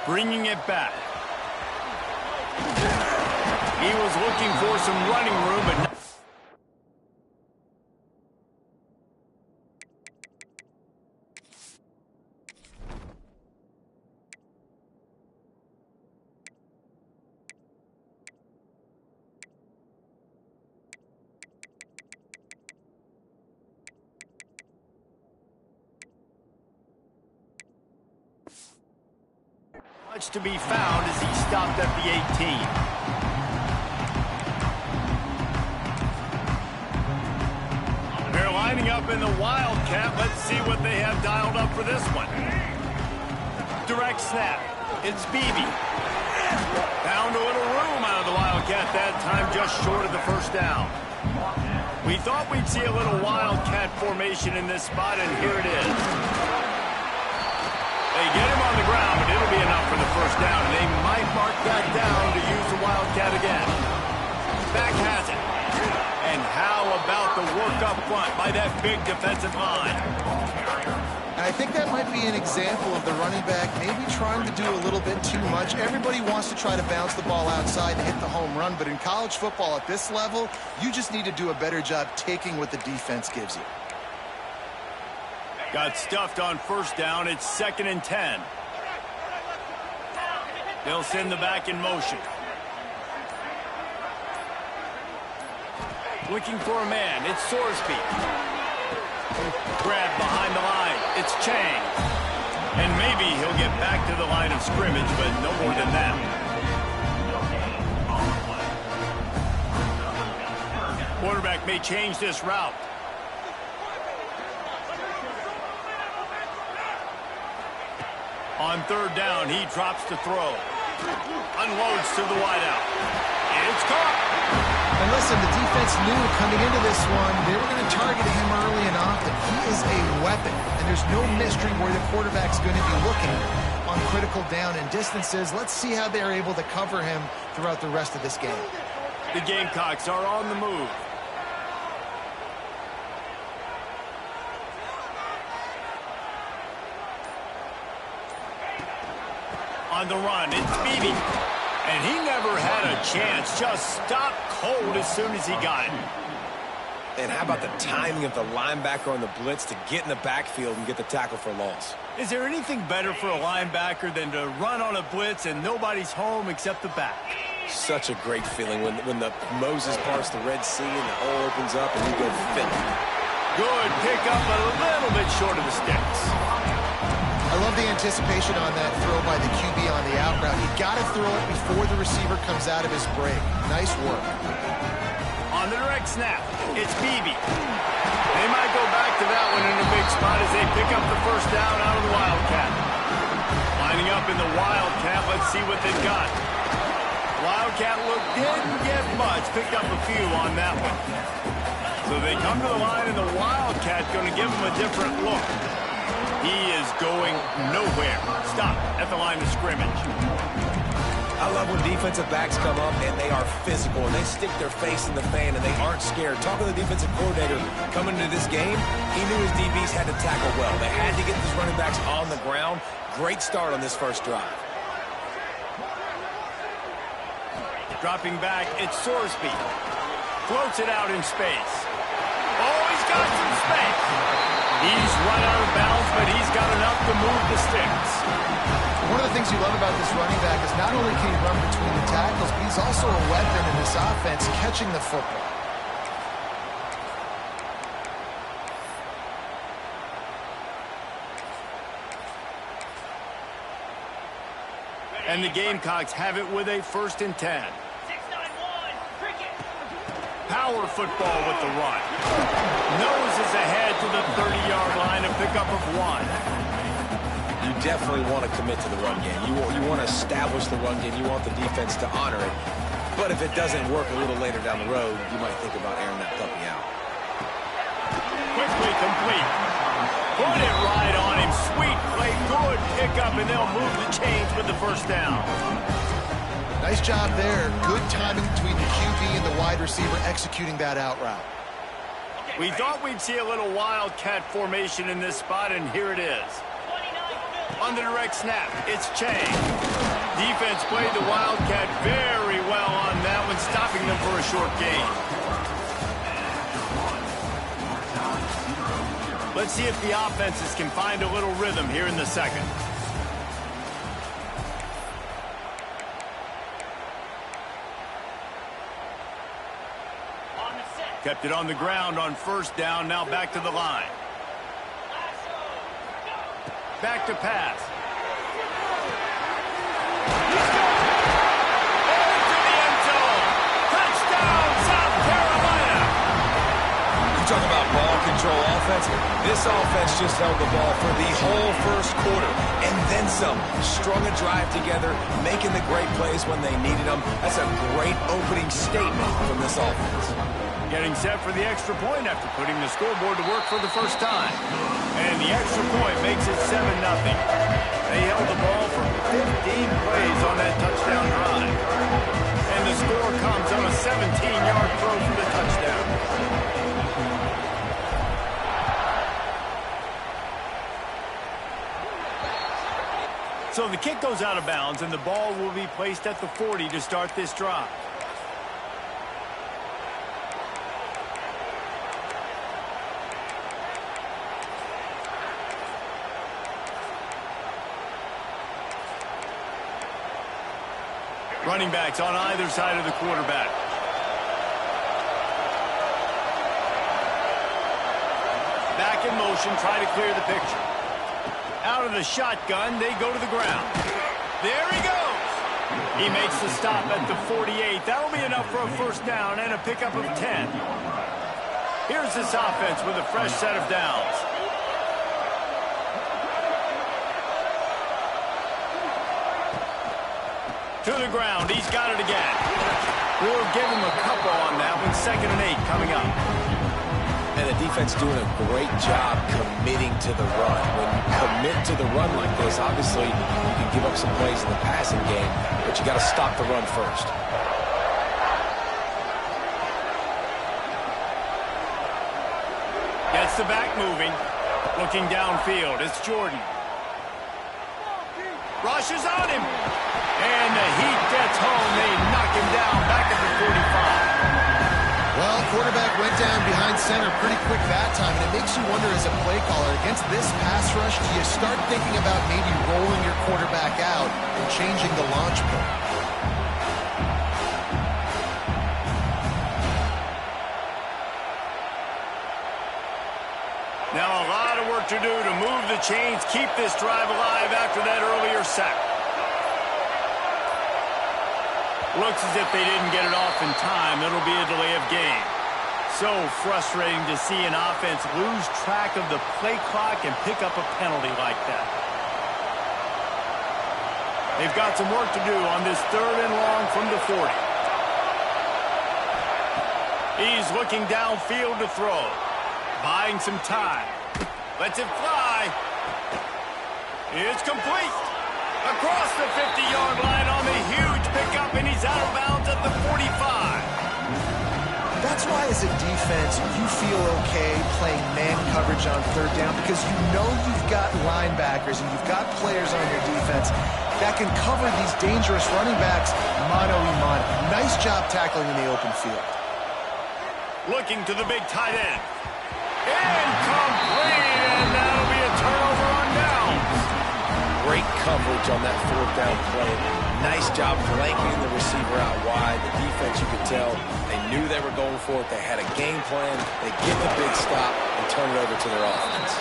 Bringing it back. He was looking for some running room, but much to be found as he stopped at the 18. They're lining up in the Wildcat. Let's see what they have dialed up for this one. Direct snap. It's Beebe. Found a little room out of the Wildcat that time, just short of the first down. We thought we'd see a little Wildcat formation in this spot, and here it is. They get him on the ground, but it'll be enough for the first down, and they might mark that down to use the Wildcat again. Back has it. And how about the work up front by that big defensive line? And I think that might be an example of the running back maybe trying to do a little bit too much. Everybody wants to try to bounce the ball outside and hit the home run, but in college football at this level, you just need to do a better job taking what the defense gives you. Got stuffed on first down. It's 2nd and 10. They'll send the back in motion. Looking for a man. It's Sorsby. Grab behind the line. It's Chang. And maybe he'll get back to the line of scrimmage, but no more than that. Quarterback may change this route. On 3rd down, he drops to throw. Unloads to the wideout. It's caught. And listen, the defense knew coming into this one, they were going to target him early and often. He is a weapon, and there's no mystery where the quarterback's going to be looking on critical down and distances. Let's see how they're able to cover him throughout the rest of this game. The Gamecocks are on the move. On the run, it's Beebe. And he never had a chance. Just stopped cold as soon as he got it. And how about the timing of the linebacker on the blitz to get in the backfield and get the tackle for loss? Is there anything better for a linebacker than to run on a blitz and nobody's home except the back? Such a great feeling when the Moses parts the Red Sea and the hole opens up and you go fit. Good pick up, a little bit short of the sticks. I love the anticipation on that throw by the QB on the out route. You got to throw it before the receiver comes out of his break. Nice work. On the direct snap, it's Beebe. They might go back to that one in a big spot as they pick up the first down out of the Wildcat. Lining up in the Wildcat, let's see what they've got. Wildcat look didn't get much, picked up a few on that one. So they come to the line, and the Wildcat going to give them a different look. He is going nowhere. Stop at the line of scrimmage. I love when defensive backs come up and they are physical and they stick their face in the fan and they aren't scared. Talking to the defensive coordinator coming into this game, he knew his DBs had to tackle well. They had to get these running backs on the ground. Great start on this first drive. Dropping back, it's Sorsby. Floats it out in space. Oh, he's got some space. He's run out of bounds, but he's got enough to move the sticks. One of the things you love about this running back is not only can he run between the tackles, but he's also a weapon in this offense, catching the football. And the Gamecocks have it with a 1st and 10. Power football with the run. Noses ahead to the 30-yard line, a pickup of 1. You definitely want to commit to the run game. You want to establish the run game. You want the defense to honor it. But if it doesn't work a little later down the road, you might think about airing that puppy out. Quickly complete. Put it right on him. Sweet play. Good pickup, and they'll move the chains with the first down. Nice job there. Good timing between the QB and the wide receiver executing that out route. We thought we'd see a little Wildcat formation in this spot, and here it is. On the direct snap, it's Chang. Defense played the Wildcat very well on that one, stopping them for a short gain. Let's see if the offenses can find a little rhythm here in the second. Kept it on the ground on first down, now back to the line. Back to pass. Into the end zone. Touchdown, South Carolina. You talk about ball control offense. This offense just held the ball for the whole first quarter and then some. Strung a drive together, making the great plays when they needed them. That's a great opening statement from this offense. Getting set for the extra point after putting the scoreboard to work for the first time. And the extra point makes it 7-0. They held the ball for 15 plays on that touchdown drive. And the score comes on a 17-yard throw for the touchdown. So the kick goes out of bounds, and the ball will be placed at the 40 to start this drive. Running backs on either side of the quarterback. Back in motion, try to clear the picture. Out of the shotgun, they go to the ground. There he goes. He makes the stop at the 48. That'll be enough for a first down and a pickup of 10. Here's this offense with a fresh set of downs. To the ground, he's got it again. We'll give him a couple on that one. 2nd and 8 coming up. And the defense doing a great job committing to the run. When you commit to the run like this, obviously you can give up some plays in the passing game, but you got to stop the run first. Gets the back moving. Looking downfield, it's Jordan. Rushes on him. And the heat gets home. They knock him down back at the 45. Well, quarterback went down behind center pretty quick that time, and it makes you wonder as a play caller, against this pass rush, do you start thinking about maybe rolling your quarterback out and changing the launch point? Now a lot of work to do to move the chains, keep this drive alive after that earlier sack. Looks as if they didn't get it off in time. It'll be a delay of game. So frustrating to see an offense lose track of the play clock and pick up a penalty like that. They've got some work to do on this 3rd and long from the 40. He's looking downfield to throw. Buying some time. Lets it fly. It's complete. Across the 50-yard line on the huge pickup, and he's out of bounds at the 45. That's why as a defense, you feel okay playing man coverage on 3rd down, because you know you've got linebackers and you've got players on your defense that can cover these dangerous running backs mano-a-mano. Nice job tackling in the open field. Looking to the big tight end. Incomplete, and that'll be a turnover on downs. Great coverage on that 4th down play. Nice job flanking the receiver out wide. The defense, you could tell, they knew they were going for it. They had a game plan. They get the big stop and turn it over to their offense.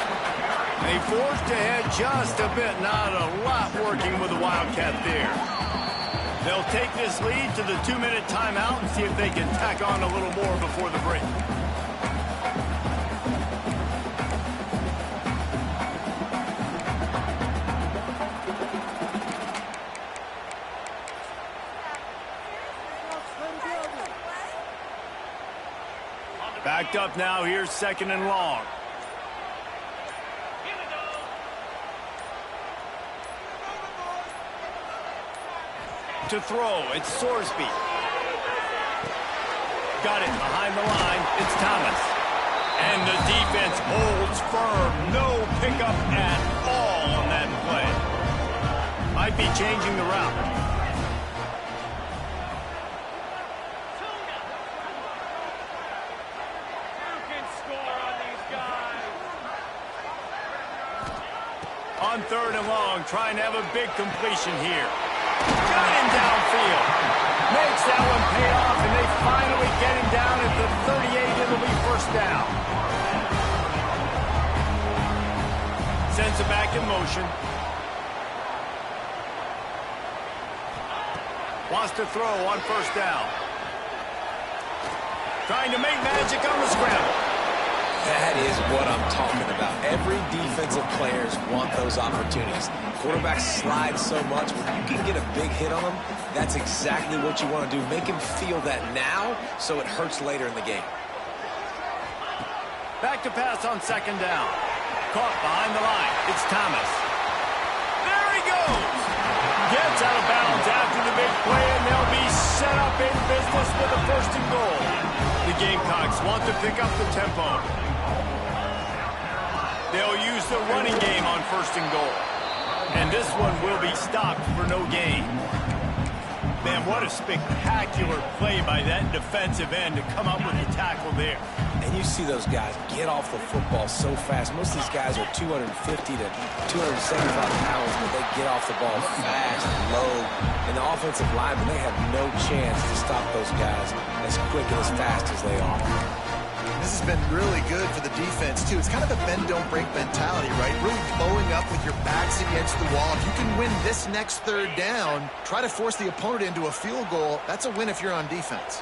They forced ahead just a bit. Not a lot working with the Wildcat there. They'll take this lead to the 2-minute timeout and see if they can tack on a little more before the break. Backed up now. Here's 2nd and long. To throw, it's Sorsby. Got it behind the line. It's Thomas. And the defense holds firm. No pickup at all on that play. Might be changing the route. On 3rd and long, trying to have a big completion here. Got him downfield. Makes that one pay off, and they finally get him down at the 38. It'll be first down. Sends it back in motion. Wants to throw on 1st down. Trying to make magic on the scramble. That is what I'm talking about. Every defensive players want those opportunities. Quarterbacks slide so much. When you can get a big hit on them, that's exactly what you want to do. Make him feel that now so it hurts later in the game. Back to pass on 2nd down. Caught behind the line. It's Thomas. There he goes. Gets out of bounds after the big play, and they'll be set up in business with a 1st and goal. The Gamecocks want to pick up the tempo. They'll use the running game on 1st and goal. And this one will be stopped for no gain. Man, what a spectacular play by that defensive end to come up with the tackle there. And you see those guys get off the football so fast. Most of these guys are 250 to 275 pounds, but they get off the ball fast, low. And the offensive linemen, they have no chance to stop those guys as quick and as fast as they are. This has been really good for the defense, too. It's kind of a bend-don't-break mentality, right? Really blowing up with your backs against the wall. If you can win this next 3rd down, try to force the opponent into a field goal, that's a win if you're on defense.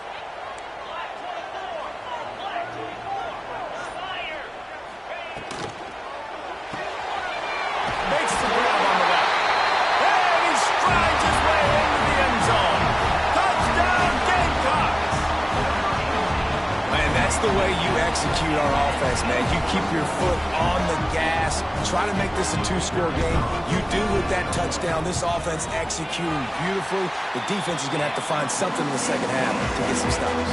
Makes the grab on the left. And he strides his way into the end zone. Touchdown, Gamecocks! Man, that's the way you execute our offense, man. You keep your foot on the gas. Try to make this a 2-score game. You do with that touchdown. This offense executing beautifully. The defense is going to have to find something in the 2nd half to get some stops.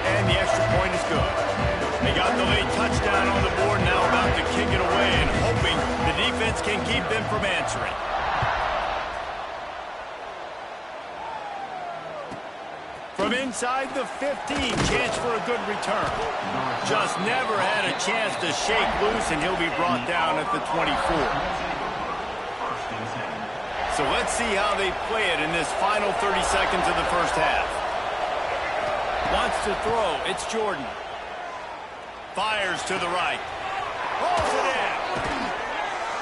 And the extra point is good. They got the late touchdown on the board, now about to kick it away and hoping the defense can keep them from answering. From inside the 15, chance for a good return. Just never had a chance to shake loose, and he'll be brought down at the 24. So let's see how they play it in this final 30 seconds of the 1st half. Wants to throw. It's Jordan. Fires to the right. Pulls it in.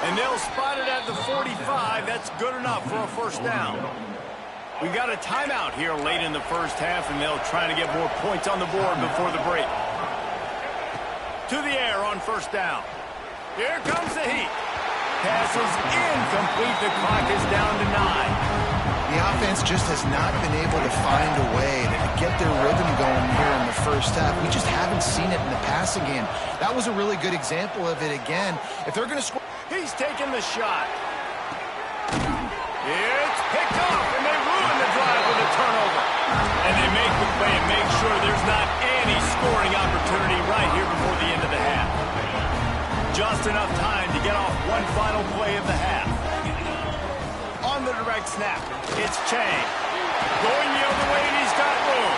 And they'll spot it at the 45. That's good enough for a 1st down. We've got a timeout here late in the 1st half, and they'll try to get more points on the board before the break. To the air on 1st down. Here comes the heat. Pass is incomplete. The clock is down to 9. The offense just has not been able to find a way to get their rhythm going here in the 1st half. We just haven't seen it in the passing game. That was a really good example of it again. If they're going to score... He's taking the shot. It's picked off, and they ruin the drive with a turnover. And they make the play and make sure there's not any scoring opportunity right here before the end of the half. Just enough time to get off one final play of the half. On the direct snap, it's Chang. Going the other way, and he's got room.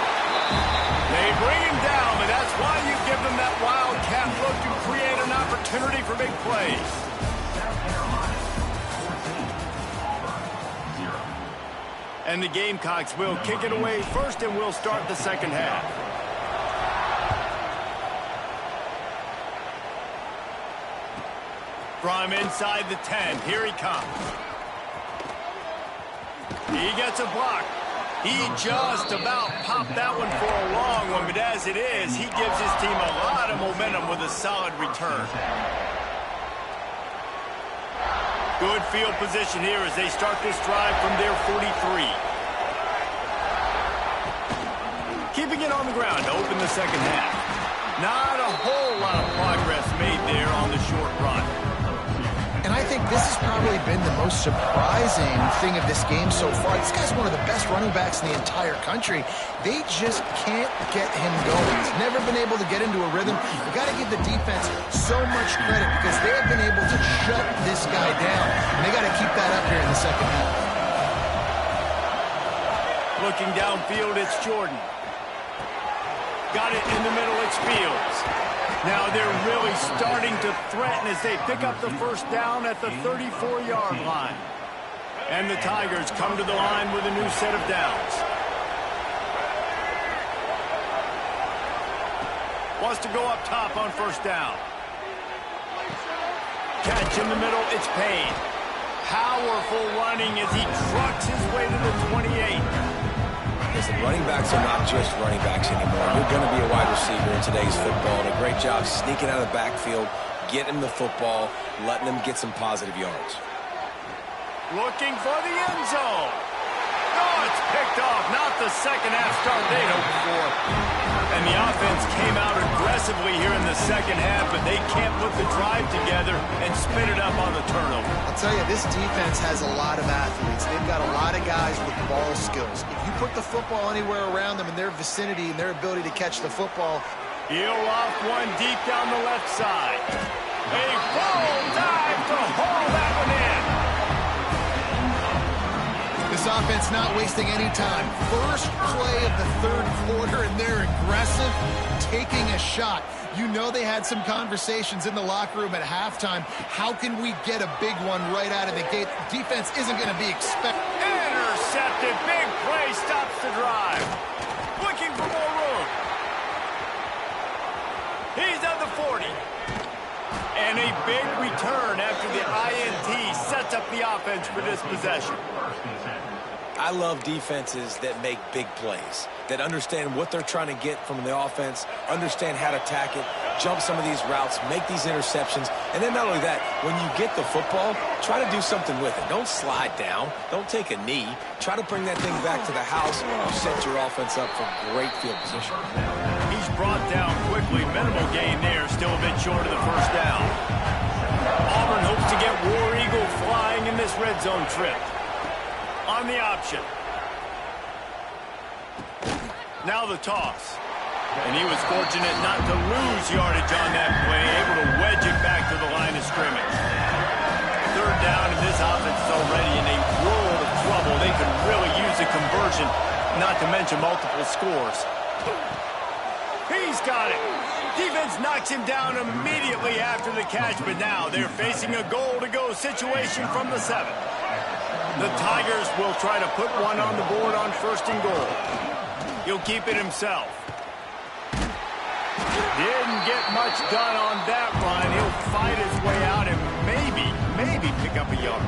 They bring him down, but that's why you give them that wildcat look to create an opportunity for big plays. And the Gamecocks will kick it away first, and we'll start the 2nd half. From inside the 10, here he comes. He gets a block. He just about popped that one for a long one, but as it is, he gives his team a lot of momentum with a solid return. Good field position here as they start this drive from their 43. Keeping it on the ground to open the 2nd half. Not a whole lot of progress made there on the short run. And I think this has probably been the most surprising thing of this game so far. This guy's one of the best running backs in the entire country. They just can't get him going. He's never been able to get into a rhythm. You've got to give the defense so much credit because they have been able to shut this guy down. And they got to keep that up here in the 2nd half. Looking downfield, it's Jordan. Got it in the middle, it's Fields. Now they're really starting to threaten as they pick up the first down at the 34-yard line. And the Tigers come to the line with a new set of downs. Wants to go up top on first down. Catch in the middle, it's Payne. Powerful running as he trucks his way to the 28. Listen, running backs are not just running backs anymore. You're going to be a wide receiver in today's football, and a great job sneaking out of the backfield, getting the football, letting them get some positive yards. Looking for the end zone. Oh, it's picked off. Not the second half start they'd hoped for. And the offense came out aggressively here in the second half, but they can't put the drive together and spit it up on the turnover. I'll tell you, this defense has a lot of athletes. They've got a lot of guys with ball skills. If you put the football anywhere around them in their vicinity and their ability to catch the football. Heel off one deep down the left side. A full dive to haul that one in. This offense not wasting any time. First play of the third quarter, and they're aggressive, taking a shot. You know they had some conversations in the locker room at halftime. How can we get a big one right out of the gate? Defense isn't going to be expected. Intercepted. Big play stops the drive. Looking for more room. He's at the 40. And a big return after the INT sets up the offense for this possession. I love defenses that make big plays, that understand what they're trying to get from the offense, understand how to attack it, jump some of these routes, make these interceptions, and then not only that, when you get the football, try to do something with it. Don't slide down. Don't take a knee. Try to bring that thing back to the house. You set your offense up for great field position. He's brought down quickly. Minimal gain there, still a bit short of the first down. Auburn hopes to get War Eagle flying in this red zone trip. On the option. Now the toss. And he was fortunate not to lose yardage on that play, able to wedge it back to the line of scrimmage. Third down, and this offense is already in a world of trouble. They could really use a conversion, not to mention multiple scores. He's got it. Defense knocks him down immediately after the catch, but now they're facing a goal-to-go situation from the 7. The Tigers will try to put one on the board on first and goal. He'll keep it himself. Didn't get much done on that run. He'll fight his way out and maybe pick up a yard.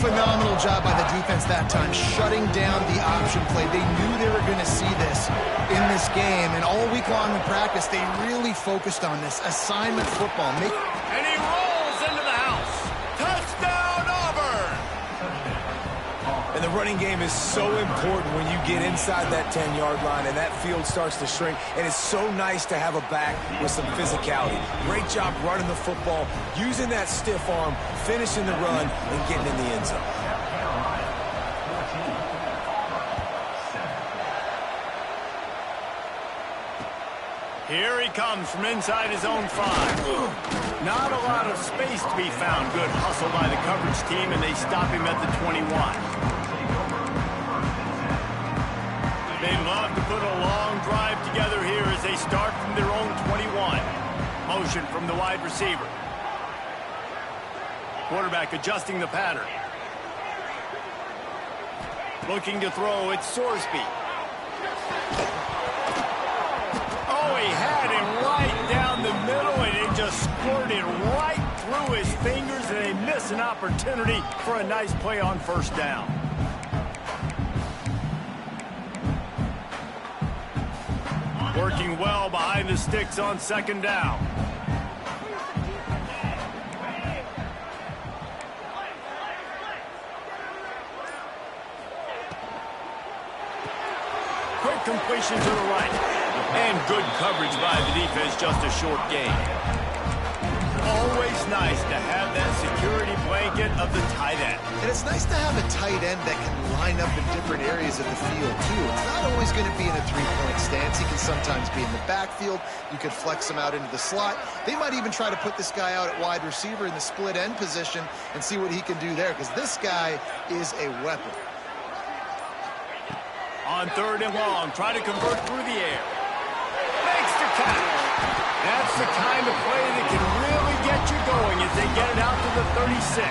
Phenomenal job by the defense that time, shutting down the option play. They knew they were going to see this in this game, and all week long in practice, they really focused on this assignment football. And he rolls into the house. Touchdown, Auburn! And the running game is so important when you get inside that 10-yard line and that field starts to shrink. And it's so nice to have a back with some physicality. Great job running the football, using that stiff arm, finishing the run, and getting in the end zone. Here he comes from inside his own 5. Not a lot of space to be found. Good hustle by the coverage team, and they stop him at the 21. They love to put a long drive together here as they start from their own 21. Motion from the wide receiver. Quarterback adjusting the pattern. Looking to throw, it's Sorsby. Oh, he had him right down the middle, and it just squirted right through his fingers, and they miss an opportunity for a nice play on first down. Working well behind the sticks on second down. Quick completion to the right. And good coverage by the defense, just a short gain. Always nice to have that security blanket of the tight end. And it's nice to have a tight end that can line up in different areas of the field, too. It's not always going to be in a three-point stance. He can sometimes be in the backfield. You could flex him out into the slot. They might even try to put this guy out at wide receiver in the split end position and see what he can do there, because this guy is a weapon. On 3rd and long, try to convert through the air. Makes the catch. That's the kind of play that can really get you going as they get it out to the 36.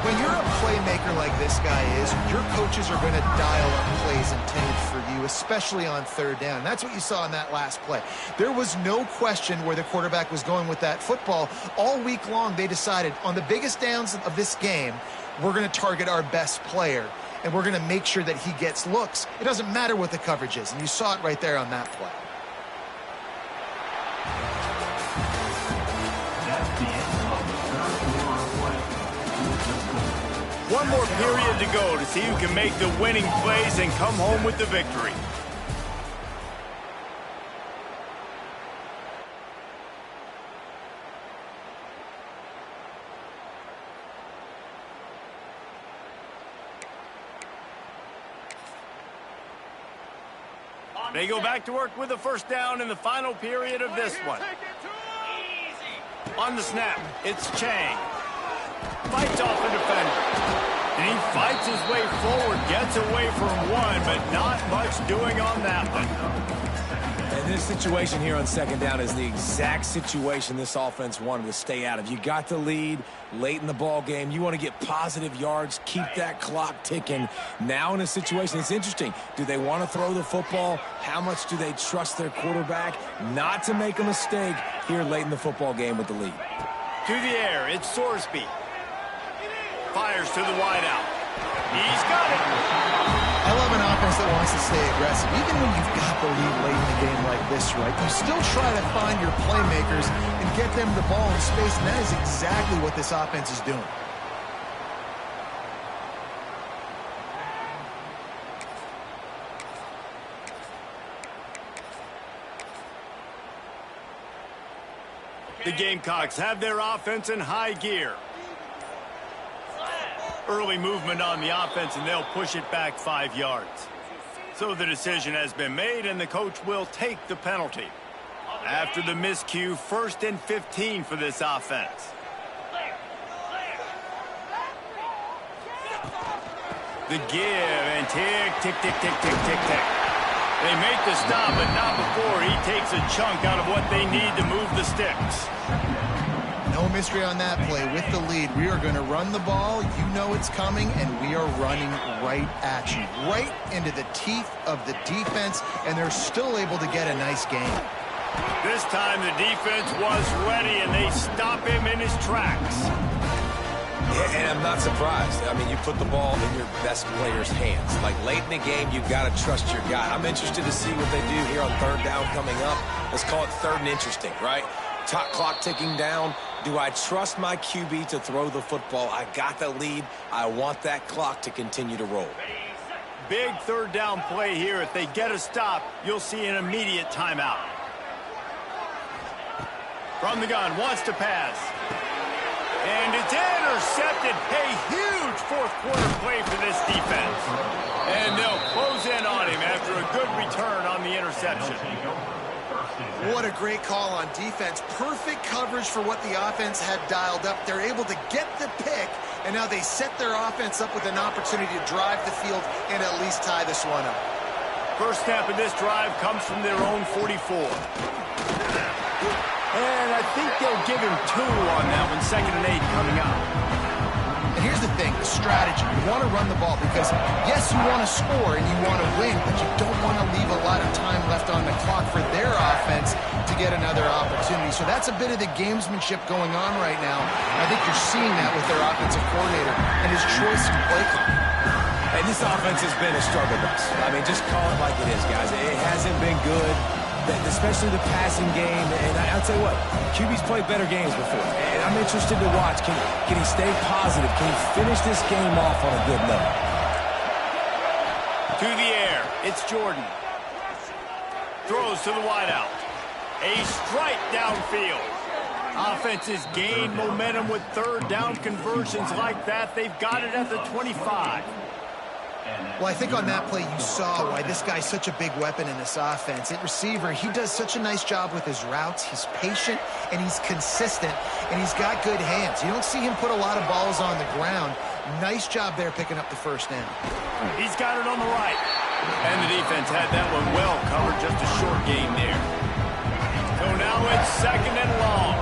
When you're a playmaker like this guy is, your coaches are going to dial up plays intended for you, especially on 3rd down. And that's what you saw in that last play. There was no question where the quarterback was going with that football. All week long, they decided on the biggest downs of this game, we're going to target our best player, and we're going to make sure that he gets looks. It doesn't matter what the coverage is, and you saw it right there on that play. One more period to go to see who can make the winning plays and come home with the victory. They go back to work with a 1st down in the final period of this one. On the snap, it's Chang. Fights off the defender. And he fights his way forward, gets away from one, but not much doing on that one. And this situation here on 2nd down is the exact situation this offense wanted to stay out of. You got the lead late in the ball game. You want to get positive yards, keep that clock ticking. Now in a situation, it's interesting. Do they want to throw the football? How much do they trust their quarterback not to make a mistake here late in the football game with the lead? To the air, it's Sorsby. Fires to the wideout. He's got it. I love an offense that wants to stay aggressive. Even when you've got the lead late in the game like this, right, you still try to find your playmakers and get them the ball in space, and that is exactly what this offense is doing. The Gamecocks have their offense in high gear. Early movement on the offense, and they'll push it back 5 yards. So the decision has been made, and the coach will take the penalty. After the miscue, 1st and 15 for this offense. The give, and tick, tick, tick, tick, tick, tick, tick. They make the stop, but not before he takes a chunk out of what they need to move the sticks. No mystery on that play. With the lead, we are going to run the ball. You know it's coming, and we are running right at you, right into the teeth of the defense, and they're still able to get a nice game. This time the defense was ready, and they stop him in his tracks. Yeah, and I'm not surprised. I mean, you put the ball in your best player's hands. Like, late in the game, you've got to trust your guy. I'm interested to see what they do here on 3rd down coming up. Let's call it 3rd and interesting, right? Top clock ticking down. Do I trust my QB to throw the football? I got the lead. I want that clock to continue to roll. Big 3rd down play here. If they get a stop, you'll see an immediate timeout. From the gun, wants to pass. And it's intercepted. A huge 4th quarter play for this defense. And they'll close in on him after a good return on the interception. What a great call on defense. Perfect coverage for what the offense had dialed up. They're able to get the pick, and now they set their offense up with an opportunity to drive the field and at least tie this one up. First snap of this drive comes from their own 44. And I think they'll give him 2 on that one. 2nd and 8 coming up. And here's the thing, the strategy. You want to run the ball because, yes, you want to score and you want to win, but you don't want to leave a lot of time left on the clock for their offense to get another opportunity. So that's a bit of the gamesmanship going on right now. I think you're seeing that with their offensive coordinator and his choice in play call. And this offense has been a struggle bus. I mean, just call it like it is, guys. It hasn't been good, especially the passing game. And I'll tell you what, QB's played better games before. And I'm interested to watch. Can he stay positive? Can he finish this game off on a good note? To the air, it's Jordan. Throws to the wideout. A strike downfield. Offenses gain momentum with 3rd down conversions like that. They've got it at the 25. Well, I think on that play you saw why this guy's such a big weapon in this offense. At receiver, he does such a nice job with his routes. He's patient, and he's consistent, and he's got good hands. You don't see him put a lot of balls on the ground, Nice job there picking up the first down. He's got it on the right. And the defense had that one well covered, just a short gain there. So now it's second and long.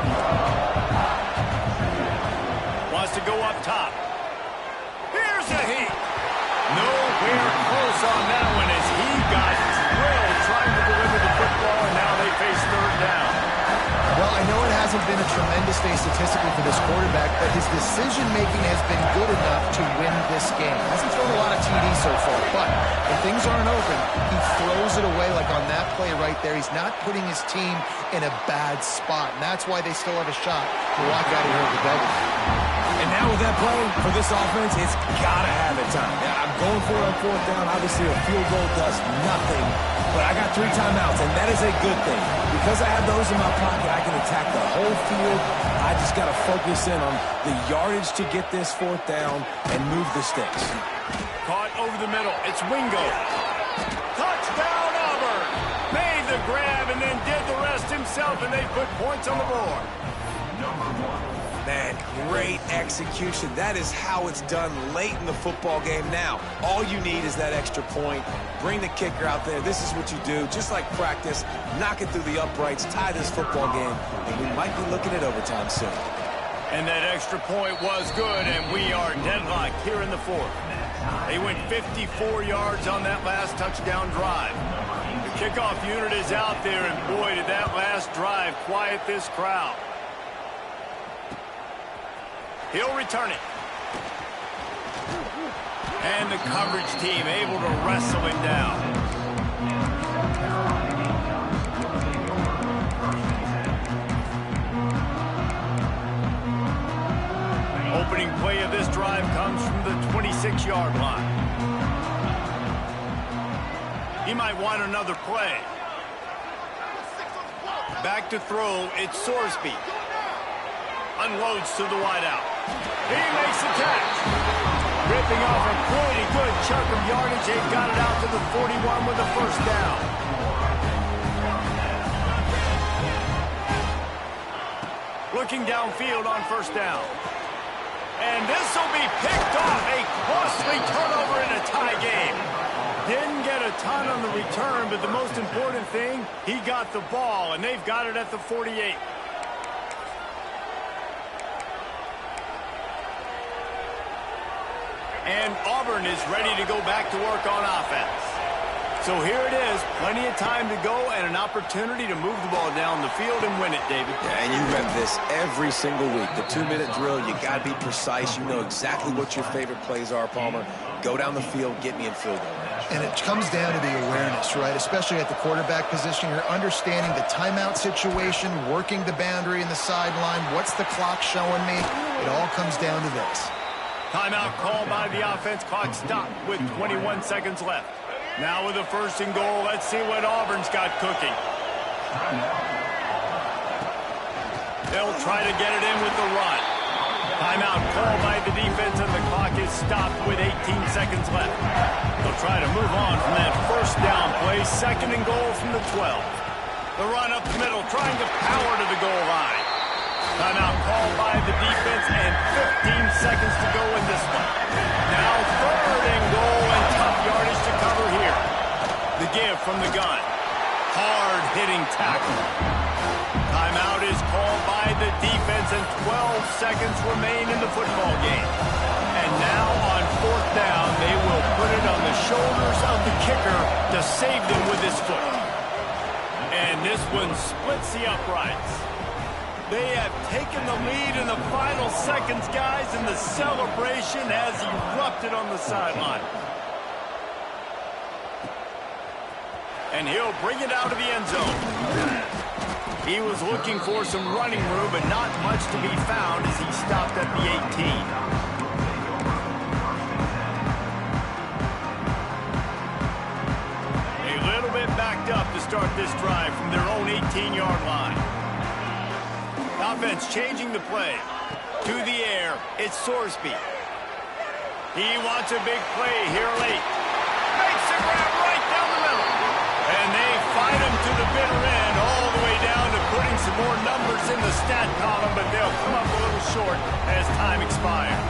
Wants to go up top. Here's a heat. Nowhere close on that one as he got drilled trying to deliver the football, and now they face third down. Well, I know it hasn't been a tremendous day statistically for this quarterback, but his decision-making has been good enough to win this game. Hasn't thrown a lot of TDs so far, but when things aren't open, he throws it away like on that play right there. He's not putting his team in a bad spot, and that's why they still have a shot to walk out of here with the W. And now with that play, for this offense, it's got to have it time. Now, I'm going for it on fourth down. Obviously, a field goal does nothing, but I got 3 timeouts, and that is a good thing. Because I have those in my pocket, I can attack the whole field. I just got to focus in on the yardage to get this fourth down and move the sticks. Caught over the middle. It's Wingo. Touchdown, Auburn. Made the grab and then did the rest himself, and they put points on the board. Man, great execution. That is how it's done late in the football game. Now, all you need is that extra point. Bring the kicker out there. This is what you do. Just like practice, knock it through the uprights, tie this football game, and we might be looking at overtime soon. And that extra point was good, and we are deadlocked here in the fourth. They went 54 yards on that last touchdown drive. The kickoff unit is out there, and boy, did that last drive quiet this crowd. He'll return it. And the coverage team able to wrestle him down. Opening play of this drive comes from the 26-yard line. He might want another play. Back to throw, it's Sorsby. Unloads to the wideout. He makes the catch. Ripping off a pretty good chunk of yardage. They've got it out to the 41 with a first down. Looking downfield on first down. And this will be picked off. A costly turnover in a tie game. Didn't get a ton on the return, but the most important thing, he got the ball, and they've got it at the 48. And Auburn is ready to go back to work on offense. So here it is, plenty of time to go and an opportunity to move the ball down the field and win it, David. Yeah, and you rep this every single week. The 2-minute drill, you got to be precise. You know exactly what your favorite plays are, Palmer. Go down the field, get me in field goal range. And it comes down to the awareness, right? Especially at the quarterback position. You're understanding the timeout situation, working the boundary in the sideline. What's the clock showing me? It all comes down to this. Timeout called by the offense. Clock stopped with 21 seconds left. Now with a first and goal, let's see what Auburn's got cooking. They'll try to get it in with the run. Timeout called by the defense, and the clock is stopped with 18 seconds left. They'll try to move on from that first down play. Second and goal from the 12. The run up the middle, trying to power to the goal line. Timeout called by the defense, and 15 seconds to go in this one. Now third and goal, and tough yardage to cover here. The give from the gun. Hard-hitting tackle. Timeout is called by the defense, and 12 seconds remain in the football game. And now on fourth down, they will put it on the shoulders of the kicker to save them with his foot. And this one splits the uprights. They have taken the lead in the final seconds, guys, and the celebration has erupted on the sideline. And he'll bring it out of the end zone. He was looking for some running room, but not much to be found as he stopped at the 18. A little bit backed up to start this drive from their own 18-yard line. Offense changing the play. To the air, it's Sorsby. He wants a big play here late. Makes a grab right down the middle. And they fight him to the bitter end, all the way down to putting some more numbers in the stat column, but they'll come up a little short as time expires.